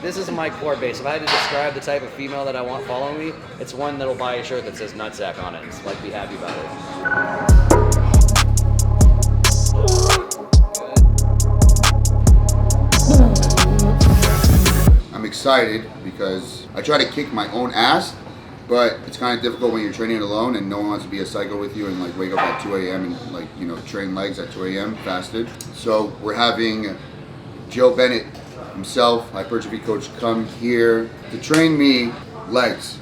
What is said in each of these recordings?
this is my core base. If I had to describe the type of female that I want following me, it's one that'll buy a shirt that says nutsack on it and like be happy about it. I'm excited because I try to kick my own ass, but it's kind of difficult when you're training alone and no one wants to be a psycho with you and like wake up at 2 a.m. and like, you know, train legs at 2 a.m. fasted. So we're having Joe Bennett himself, hypertrophy coach, come here to train me legs.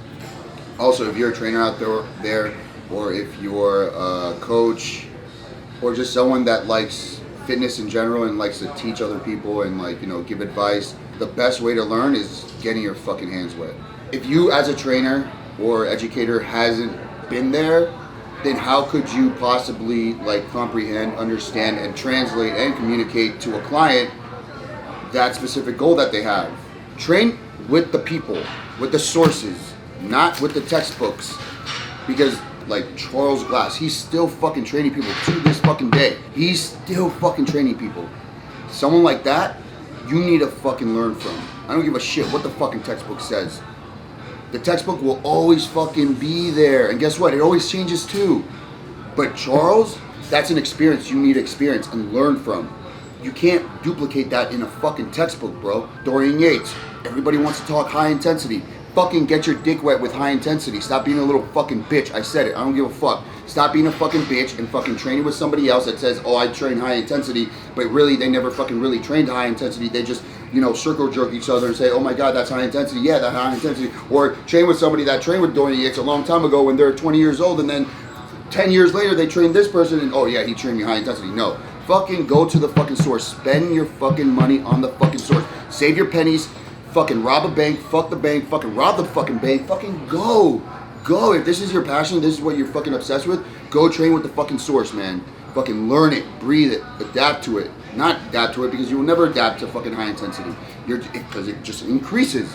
Also, if you're a trainer out there, or if you're a coach, or just someone that likes fitness in general and likes to teach other people and like, you know, give advice, the best way to learn is getting your fucking hands wet. If you as a trainer or educator hasn't been there, then how could you possibly like comprehend, understand, and translate and communicate to a client that specific goal that they have? Train with the people, with the sources, not with the textbooks. Because like Charles Glass, he's still fucking training people to this fucking day. He's still fucking training people. Someone like that, you need to fucking learn from. I don't give a shit what the fucking textbook says. The textbook will always fucking be there. And guess what? It always changes too. But Charles, that's an experience you need to experience and learn from. You can't duplicate that in a fucking textbook, bro. Dorian Yates, everybody wants to talk high intensity. Fucking get your dick wet with high intensity. Stop being a little fucking bitch. I said it. I don't give a fuck. Stop being a fucking bitch and fucking training with somebody else that says, oh, I train high intensity, but really they never fucking really trained high intensity. They just, you know, circle jerk each other and say, oh my God, that's high intensity. Yeah, that's high intensity. Or train with somebody that trained with Dorian Yates a long time ago when they're 20 years old and then 10 years later they train this person and, oh yeah, he trained me high intensity. No. Fucking go to the fucking source. Spend your fucking money on the fucking source. Save your pennies. Fucking rob a bank. Fuck the bank. Fucking rob the fucking bank. Fucking go. Go. If this is your passion, this is what you're fucking obsessed with, go train with the fucking source, man. Fucking learn it. Breathe it. Adapt to it. Not adapt to it because you will never adapt to fucking high intensity. Because it just increases.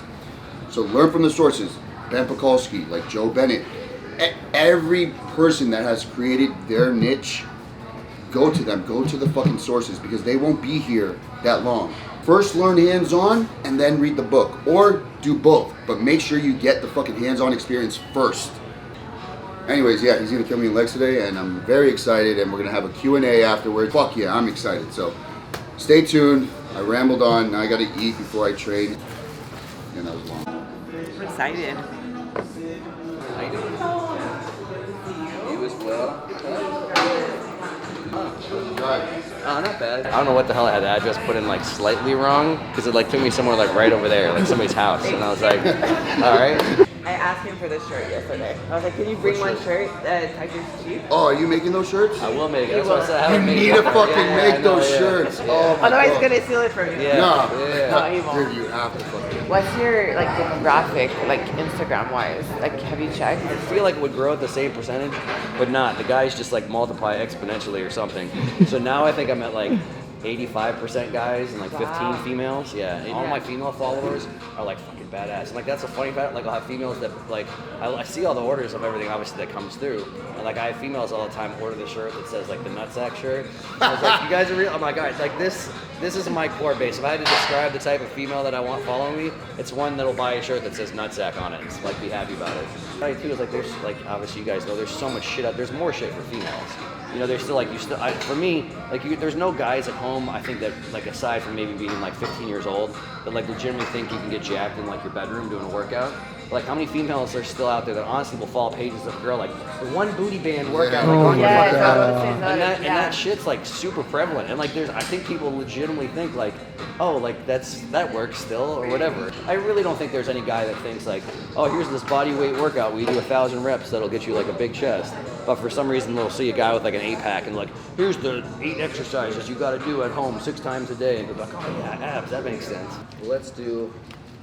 So learn from the sources. Ben Pakulski, like Joe Bennett. Every person that has created their niche, go to them, go to the fucking sources because they won't be here that long. First learn hands-on and then read the book, or do both, but make sure you get the fucking hands-on experience first. Anyways, yeah, he's gonna kill me in legs today and I'm very excited and we're gonna have a Q&A afterwards. Fuck yeah, I'm excited, so stay tuned. I rambled on, now I gotta eat before I train. And that was long. I'm excited. How you doing? You as well. Not bad. I don't know what the hell I had the address put in like slightly wrong because it like took me somewhere like right over there, like somebody's house, and I was like, all right. I asked him for this shirt yesterday. I was like, can you bring one shirt that Tiger's cheap? Oh, are you making those shirts? I will make it. That's what I said. I haven't You made need it. to fucking Yeah, make I know, those yeah. shirts. Yeah. Oh my Otherwise, he's God. gonna steal it from you. Yeah. No. Yeah. No, he won't. Dude, you have to fucking. What's your like demographic, like Instagram-wise? Like, have you checked? I feel like it would grow at the same percentage, but not. The guys just like multiply exponentially or something. So now I think I'm at like 85% guys and like 15 Wow. females. Yeah, and all my female followers are like fucking badass. And like that's a funny fact. Like I'll have females that like I see all the orders of everything obviously that comes through, and like I have females all the time order the shirt that says like the nutsack shirt. I was like, you guys are real. I'm like, guys, like this is my core base. If I had to describe the type of female that I want following me, it's one that'll buy a shirt that says nutsack on it and like be happy about it. Right too is like there's like obviously you guys know there's so much shit out. There's more shit for females. You know, there's still like for me, like there's no guys at home. I think that like aside from maybe being like 15 years old, that like legitimately think you can get jacked in like your bedroom doing a workout. Like how many females are still out there that honestly will follow pages of a girl like the one booty band workout like on your Yeah, fucking I phone. was saying And that. and that shit's like super prevalent. And like I think people legitimately think like, oh, like that works still or whatever. I really don't think there's any guy that thinks like, oh, here's this body weight workout where you do 1,000 reps that'll get you like a big chest. But for some reason they'll see a guy with like an 8-pack and like, here's the 8 exercises you gotta do at home 6 times a day. And they're like, oh yeah, abs, that makes sense. Well, let's do,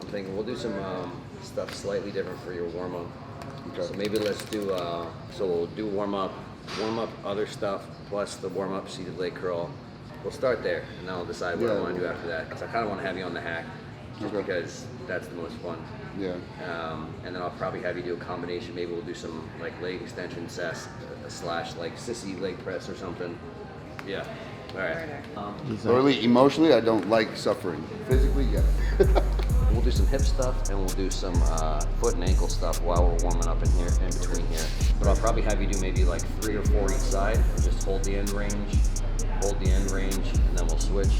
I'm thinking we'll do some stuff slightly different for your warm-up. Okay. So maybe let's do, so we'll do warm-up other stuff, plus the warm-up seated leg curl. We'll start there, and then I'll decide what I want to do after that. Because I kind of want to have you on the hack, just because that's the most fun. Yeah. And then I'll probably have you do a combination. Maybe we'll do some like leg extension slash like sissy leg press or something. Yeah. All right. Early, emotionally, I don't like suffering. Physically, yeah. We'll do hip stuff, and we'll do some foot and ankle stuff while we're warming up in here, in between here. But I'll probably have you do maybe like 3 or 4 each side. Just hold the end range, and then we'll switch.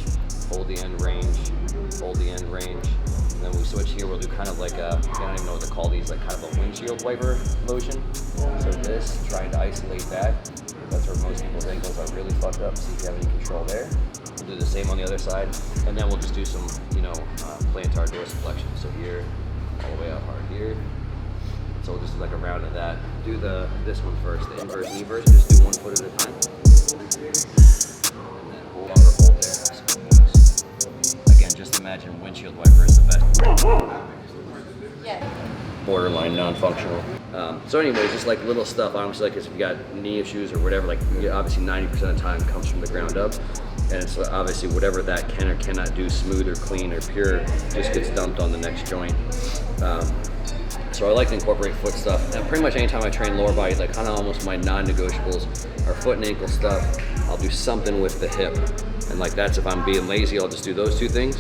Hold the end range, hold the end range, and then we switch here. We'll do kind of like a, I don't even know what to call these, like kind of a windshield wiper motion. So this, trying to isolate that. That's where most people's ankles are really fucked up. See if you have any control there. We'll do the same on the other side, and then we'll just do some, plantar dorsiflexion. So here, all the way out hard here. So we'll just do like a round of that. Do this one first, the inverse knee version. Just do 1 foot at a time. And then hold there. Again, just imagine windshield wiper is the best. Yeah. Borderline non-functional. So anyway, just like little stuff, obviously, like if you got knee issues or whatever, like obviously 90% of the time comes from the ground up. And it's obviously whatever that can or cannot do, smooth or clean or pure, just gets dumped on the next joint. So I like to incorporate foot stuff. And pretty much anytime I train lower body, like kind of almost my non-negotiables are foot and ankle stuff. I'll do something with the hip. And like that's if I'm being lazy, I'll just do those 2 things.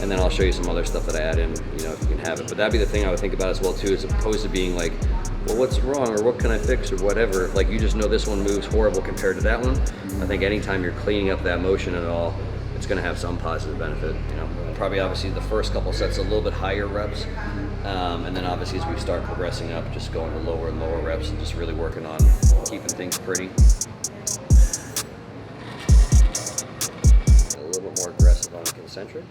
And then I'll show you some other stuff that I add in, if you can have it. But that'd be the thing I would think about as well too, as opposed to being like, well, what's wrong or what can I fix or whatever. Like you just know this one moves horrible compared to that one. I think anytime you're cleaning up that motion at all, it's gonna have some positive benefit. Probably obviously the first couple sets a little bit higher reps. And then obviously as we start progressing up, just going to lower and lower reps and just really working on keeping things pretty. A little bit more aggressive on the concentric.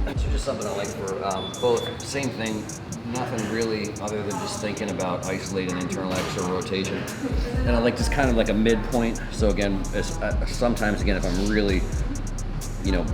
So just something I like for both. Same thing, nothing really other than just thinking about isolating internal external rotation. And I like just kind of like a midpoint. So again, sometimes again, if I'm really,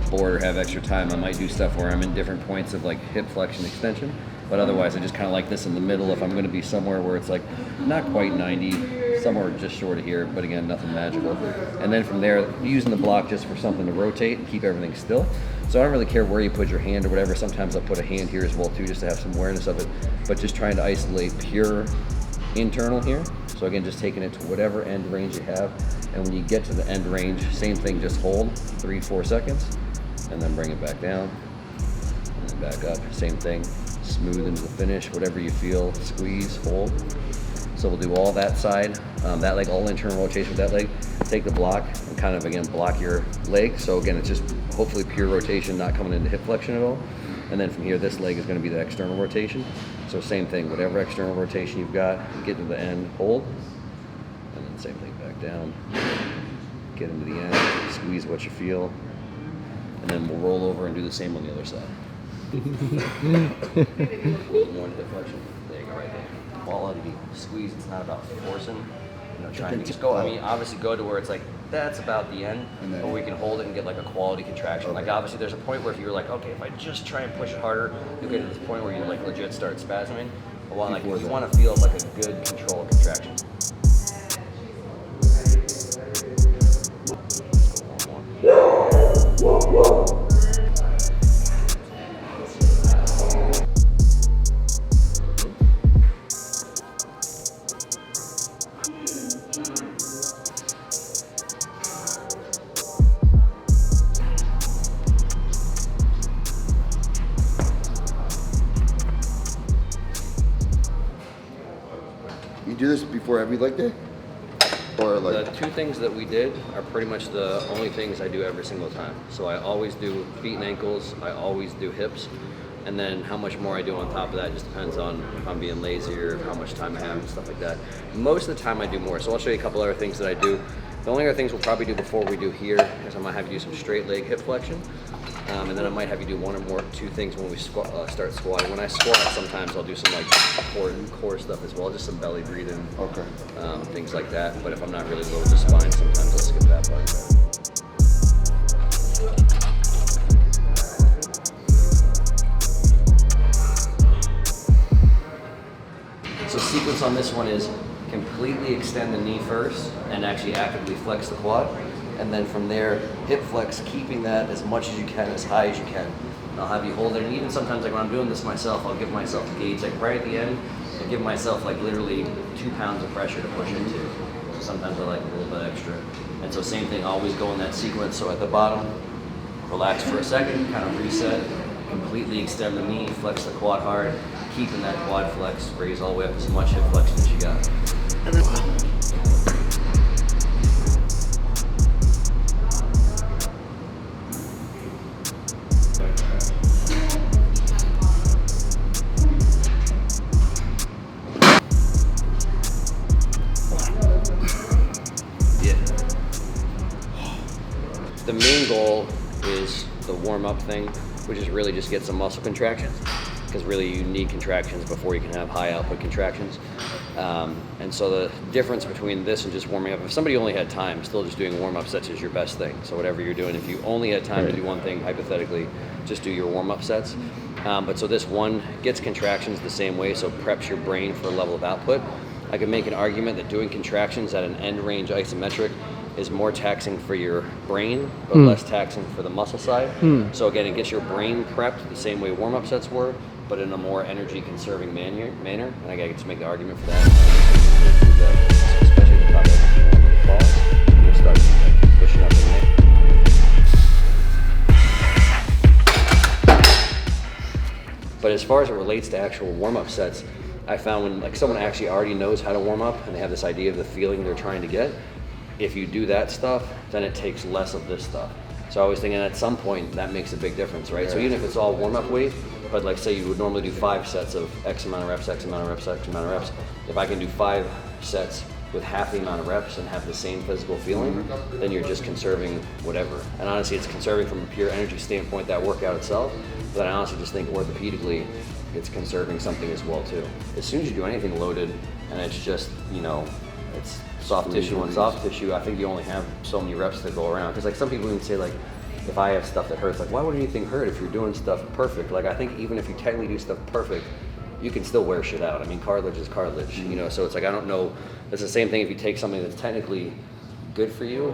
bored or have extra time, I might do stuff where I'm in different points of like hip flexion extension. But otherwise, I just kind of like this in the middle if I'm going to be somewhere where it's like not quite 90, somewhere just short of here, but again, nothing magical. And then from there, using the block just for something to rotate and keep everything still. So I don't really care where you put your hand or whatever. Sometimes I'll put a hand here as well too, just to have some awareness of it. But just trying to isolate pure internal here. So again, just taking it to whatever end range you have. And when you get to the end range, same thing, just hold 3-4 seconds and then bring it back down and then back up. Same thing, smooth into the finish, whatever you feel, squeeze, hold. So we'll do all that side, that leg, all internal rotation with that leg. Take the block and kind of, again, block your leg. So again, it's just hopefully pure rotation, not coming into hip flexion at all. And then from here, this leg is going to be the external rotation. So same thing, whatever external rotation you've got, get to the end, hold. And then same thing, back down. Get into the end, squeeze what you feel. And then we'll roll over and do the same on the other side. A little more into hip flexion. There you go, right there. All of the squeeze, it's not about forcing. Trying to just go, obviously go to where it's like, that's about the end, or we can hold it and get like a quality contraction. Like obviously there's a point where if you're like, okay, if I just try and push it harder, you'll get to this point where you like legit start spasming. But like if you want to feel like a good controlled contraction. You do this before every leg day? Or like the 2 things that we did are pretty much the only things I do every single time. So I always do feet and ankles, I always do hips, and then how much more I do on top of that just depends on if I'm being lazy or how much time I have and stuff like that. Most of the time I do more, so I'll show you a couple other things that I do. The only other things we'll probably do before we do here is I might have you do some straight leg hip flexion. And then I might have you do 1 or more 2 things when we start squatting. When I squat, sometimes I'll do some like core stuff as well, just some belly breathing, things like that. But if I'm not really low with the spine, sometimes I'll skip that part. So sequence on this one is completely extend the knee first and actually actively flex the quad. And then from there, hip flex, keeping that as much as you can, as high as you can. And I'll have you hold it, and even sometimes like when I'm doing this myself, I'll give myself a gauge, like right at the end, I'll give myself like literally 2 pounds of pressure to push into. So sometimes I like a little bit extra. And so same thing, always go in that sequence. So at the bottom, relax for a second, kind of reset, completely extend the knee, flex the quad hard, keeping that quad flex, raise all the way up as much hip flexion as you got. And then, the main goal is the warm-up thing, which is really just get some muscle contractions, because really you need contractions before you can have high output contractions. And so the difference between this and just warming up, if somebody only had time, still just doing warm-up sets is your best thing. So whatever you're doing, if you only had time to do one thing, hypothetically, just do your warm-up sets. But so this one gets contractions the same way, so preps your brain for a level of output. I could make an argument that doing contractions at an end range isometric is more taxing for your brain, but less taxing for the muscle side. So again, it gets your brain prepped the same way warm-up sets were, but in a more energy-conserving manner. And I get to make the argument for that. Especially at the top of the fall, you'll start pushing up in there. But as far as it relates to actual warm-up sets, I found when like someone actually already knows how to warm up and they have this idea of the feeling they're trying to get, if you do that stuff, then it takes less of this stuff. So I was thinking at some point that makes a big difference, right? So even if it's all warm-up weight, but like say you would normally do 5 sets of X amount of reps, X amount of reps, X amount of reps. If I can do 5 sets with half the amount of reps and have the same physical feeling, then you're just conserving whatever. And honestly, it's conserving from a pure energy standpoint, that workout itself, but I honestly just think orthopedically, it's conserving something as well too. As soon as you do anything loaded and it's just, you know, it's soft tissue on soft tissue, I think you only have so many reps to go around. Because like some people even say like, if I have stuff that hurts, like why would anything hurt if you're doing stuff perfect? Like I think even if you technically do stuff perfect, you can still wear shit out. I mean, cartilage is cartilage, you know, so it's like, I don't know, it's the same thing if you take something that's technically good for you,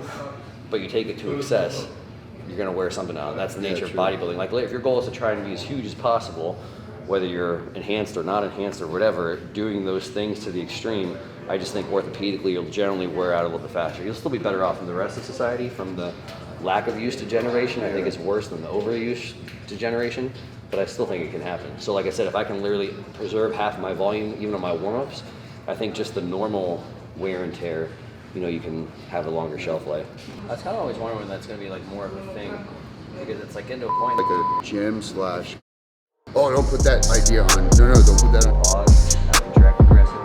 but you take it to excess, you're gonna wear something out. That's the nature of bodybuilding. Like if your goal is to try and be as huge as possible, whether you're enhanced or not enhanced or whatever, doing those things to the extreme, I just think orthopedically you'll generally wear out a little bit faster. You'll still be better off than the rest of society from the lack of use degeneration. I think it's worse than the overuse degeneration, but I still think it can happen. So like I said, if I can literally preserve half my volume, even on my warm-ups, I think just the normal wear and tear, you know, you can have a longer shelf life. I was kind of always wondering when that's going to be like more of a thing, because it's like into a point. Like a gym slash. Oh, don't put that idea on. No, don't put that on. Pause, contract aggressive.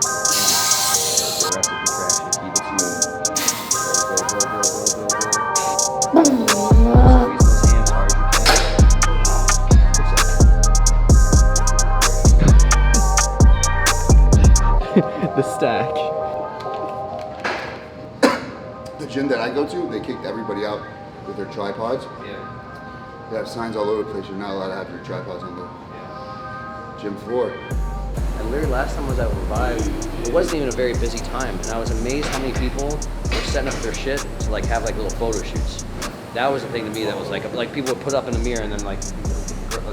Aggressive contraction, keep it smooth. Go. Squeeze those hands hard as you can. The stack. The gym that I go to, they kicked everybody out with their tripods. Yeah. They have signs all over the place. You're not allowed to have your tripods on the gym floor. And literally last time I was at Revive, it wasn't even a very busy time, and I was amazed how many people were setting up their shit to like have like little photo shoots. That was the thing to me that was like people would put up in the mirror and then like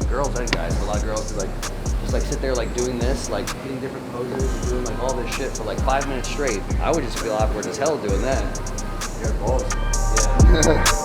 girls and guys, a lot of girls would like just like sit there like doing this, like hitting different poses and doing like all this shit for like 5 minutes straight. I would just feel awkward as hell doing that. You got balls. Yeah.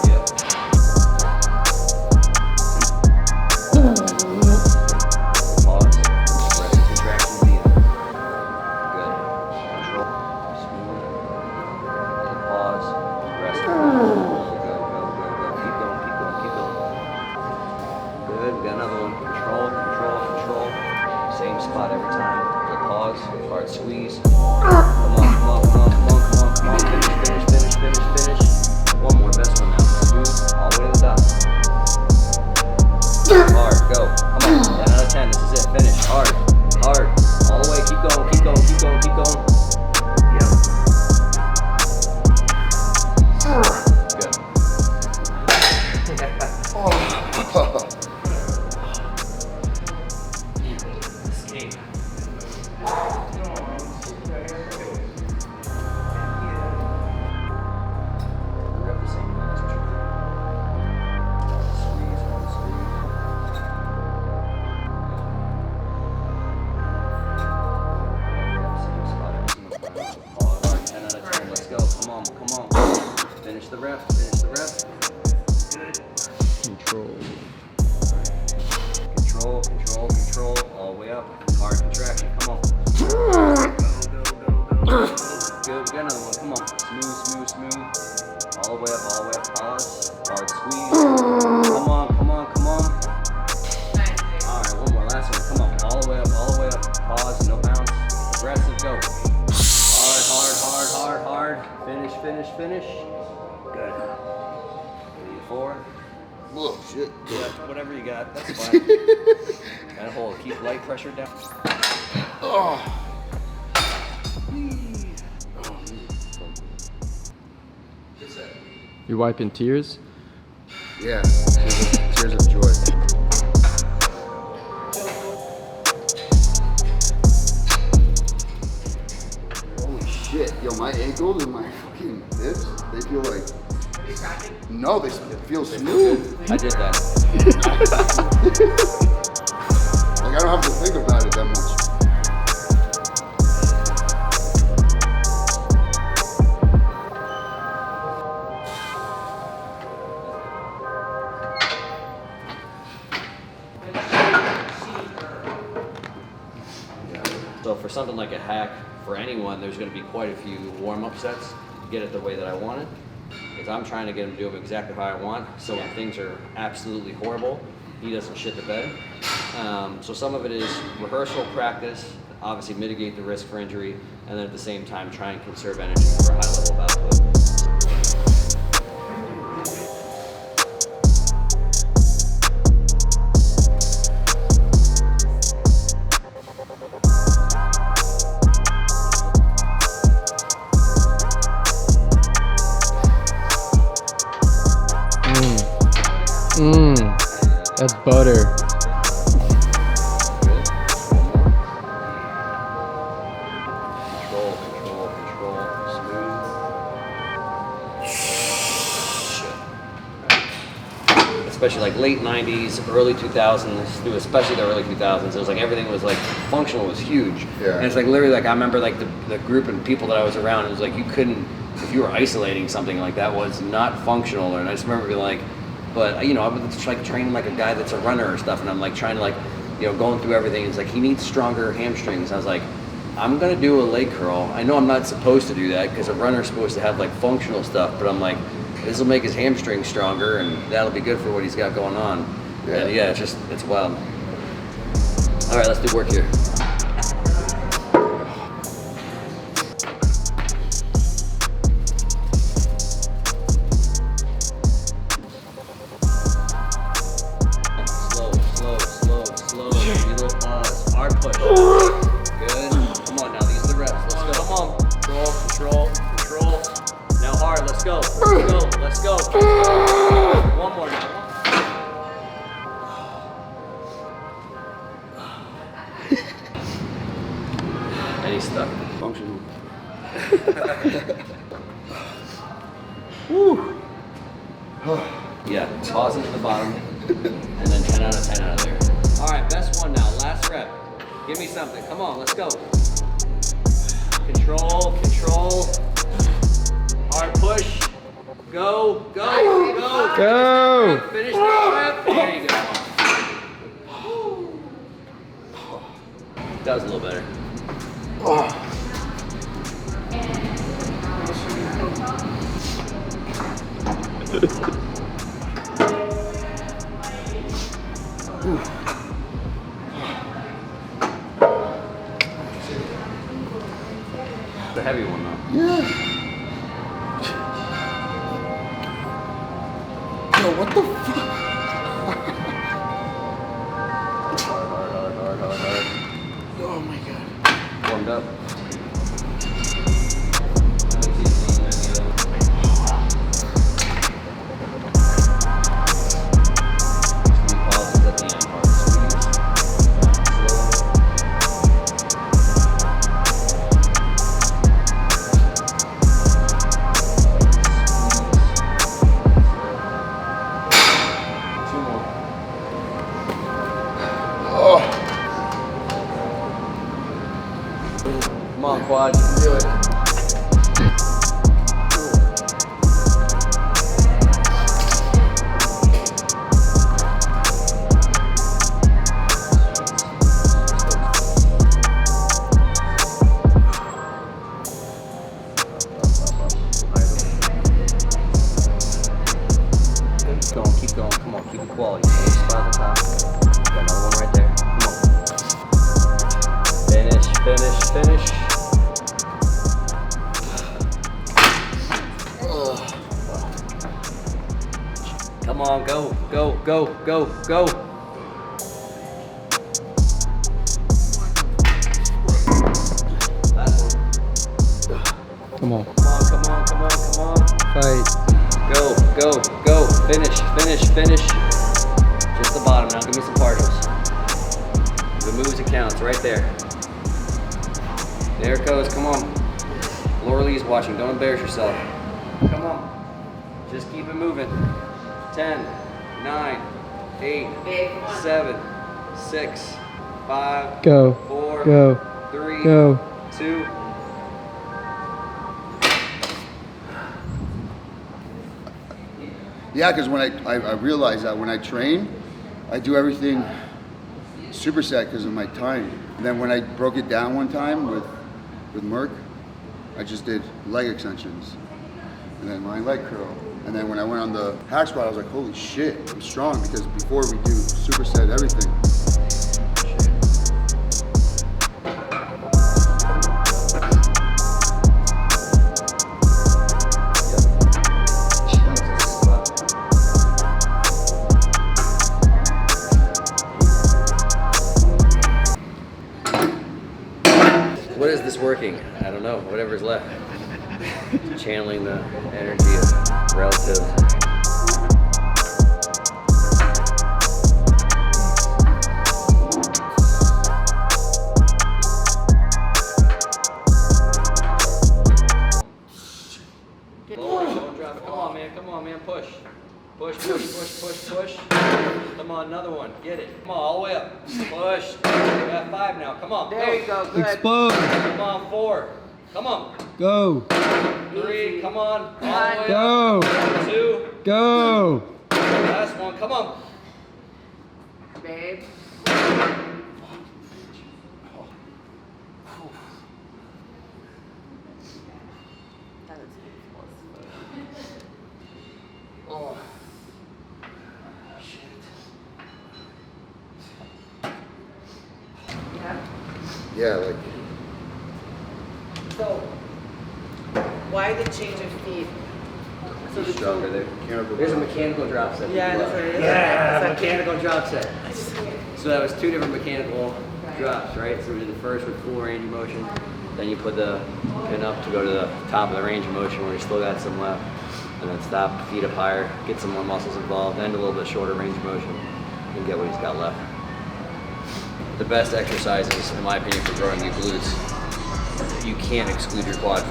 rep. Finish the rep. Control. Control, control, control. All the way up. Hard contraction. Come on. Go, go, go, go. Good. We got another one. Come on. Smooth, smooth, smooth. All the way up, all the way up. Pause. Hard squeeze. Come on, come on, come on. Alright, one more. Last one. Come on. All the way up, all the way up. Pause. No bounce. Aggressive. Go. Hard, hard, hard, hard, hard. Finish, finish, finish. Good. 4. Oh shit. Yeah, whatever you got. That's fine. And hold. Keep light pressure down. Oh. You wiping tears? Yeah. Tears of joy. Holy shit. Yo, my ankles and my fucking hips, they feel like. No, they feel smooth. I did that. Like I don't have to think about it that much. So for something like a hack, for anyone, there's going to be quite a few warm-up sets to get it the way that I want it. Because I'm trying to get him to do it exactly how I want. So when things are absolutely horrible, he doesn't shit the bed. So some of it is rehearsal, practice, obviously mitigate the risk for injury, and then at the same time try and conserve energy for a high level of output. That's butter. Good. One more. Control, control, control. Smooth. Shit. Especially like late 90s, early 2000s, especially the early 2000s, it was like everything was like functional was huge. Yeah. And it's like literally like I remember like the group and people that I was around, it was like you couldn't, if you were isolating something like that was not functional. And I just remember being like, but you know, I was like training like a guy that's a runner or stuff, and I'm like trying to like, you know, going through everything. It's like he needs stronger hamstrings. I was like, I'm gonna do a leg curl. I know I'm not supposed to do that because a runner's supposed to have like functional stuff, but I'm like, this will make his hamstrings stronger, and that'll be good for what he's got going on. Yeah. And yeah, it's wild. All right, let's do work here. Let's go. One more now. And he's stuck. Functional. Woo. Yeah, pause it to the bottom, and then 10 out of 10 out of there. All right, best one now. Last rep. Give me something. Come on, let's go. Control, control. Hard push. Go, go, go. Go. Finish the rep. There you go. That was a little better. The heavy one though. Yeah. Yo, what the fuck? Hard. Oh my god. Warmed up. Pauses at the end. Hard squeeze. Two more. Come on, quad, you can do it. Keep going. Come on. Keep it quality. Same spot at the top. Got another one right there. Come on. Finish, finish, finish. Come on, go, go, go, go, go. Last one. Come on. Come on, come on, come on, come on. Fight. Go, go, go. Finish, finish, finish. Just the bottom now. Give me some partials. The moves it counts right there. There it goes. Come on. Laura Lee's watching. Don't embarrass yourself. Come on. Just keep it moving. 10, 9, 8, 7, 6, 5, Go. 4, Go. 3, Go. 2. Yeah, because when I realized that when I train, I do everything superset because of my time. And then when I broke it down one time with Merck, I just did leg extensions and then my leg curl. And then when I went on the hack squat, I was like, holy shit, I'm strong, because before we do superset everything. What is this working? I don't know. Whatever's left. Channeling the energy of relatives. Don't drop it. Come on, man. Come on, man. Push. Push, push, push, push, push. Come on, another one. Get it. Come on, all the way up. Push. You got 5 now. Come on. There you go. Good. Explode. Come on, 4. Come on. Go. 3. Come on. All the way Go. up. 2. Go. Last one. Come on. Babe. Oh. Yeah, like, So, why the change of feet? So the Stronger there. mechanical. There's a mechanical drop set. Yeah, that's what it is. Yeah, It's like- mechanical drop set. So that was 2 different mechanical drops, right? So we did the first with full range of motion. Then you put the pin up to go to the top of the range of motion where you still got some left. And then stop, feet up higher, get some more muscles involved, and a little bit shorter range of motion, and get what he's got left. The best exercises, in my opinion, for growing your glutes, you can't exclude your quads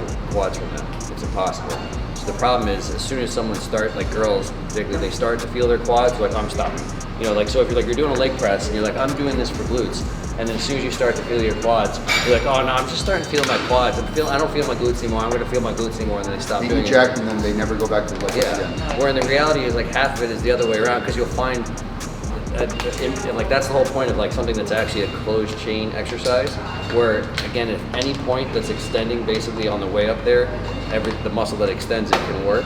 from them. It's impossible. So the problem is, as soon as someone starts, like girls particularly, they start to feel their quads, like, I'm stopping. You know, like, so if you're like, you're doing a leg press, and you're like, I'm doing this for glutes, and then as soon as you start to feel your quads, you're like, oh no, I'm just starting to feel my quads. I don't feel my glutes anymore. I'm gonna feel my glutes anymore, and then they stop They doing it. eject and then they never go back to the leg again. Yeah. Where in the reality is like half of it is the other way around, because you'll find, like that's the whole point of like something that's actually a closed chain exercise, where again at any point that's extending basically on the way up there, the muscle that extends it can work,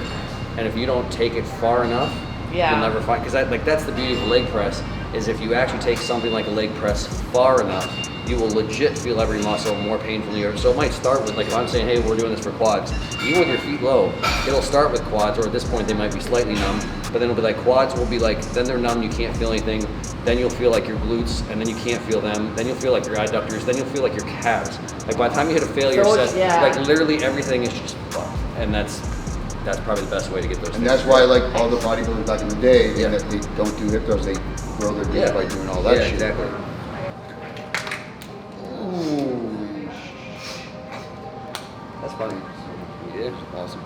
and if you don't take it far enough, Yeah. you'll never find, because that's the beauty of a leg press, is if you actually take something like a leg press far enough, you will legit feel every muscle more painfully. So it might start with, like if I'm saying, hey, we're doing this for quads, even with your feet low, it'll start with quads, or at this point they might be slightly numb, but then it'll be like quads will be like, then they're numb, you can't feel anything, then you'll feel like your glutes, and then you can't feel them, then you'll feel like your adductors, then you'll feel like your calves. Like by the time you hit a failure So it's- set, yeah. like literally everything is just fucked, and that's probably the best way to get those And things. that's why, like, all the bodybuilders back in the day, Yeah. that they don't do hip thrusts, they grow their glutes Yeah. by doing all that Yeah, shit. exactly. Holy That's funny. Yeah. awesome.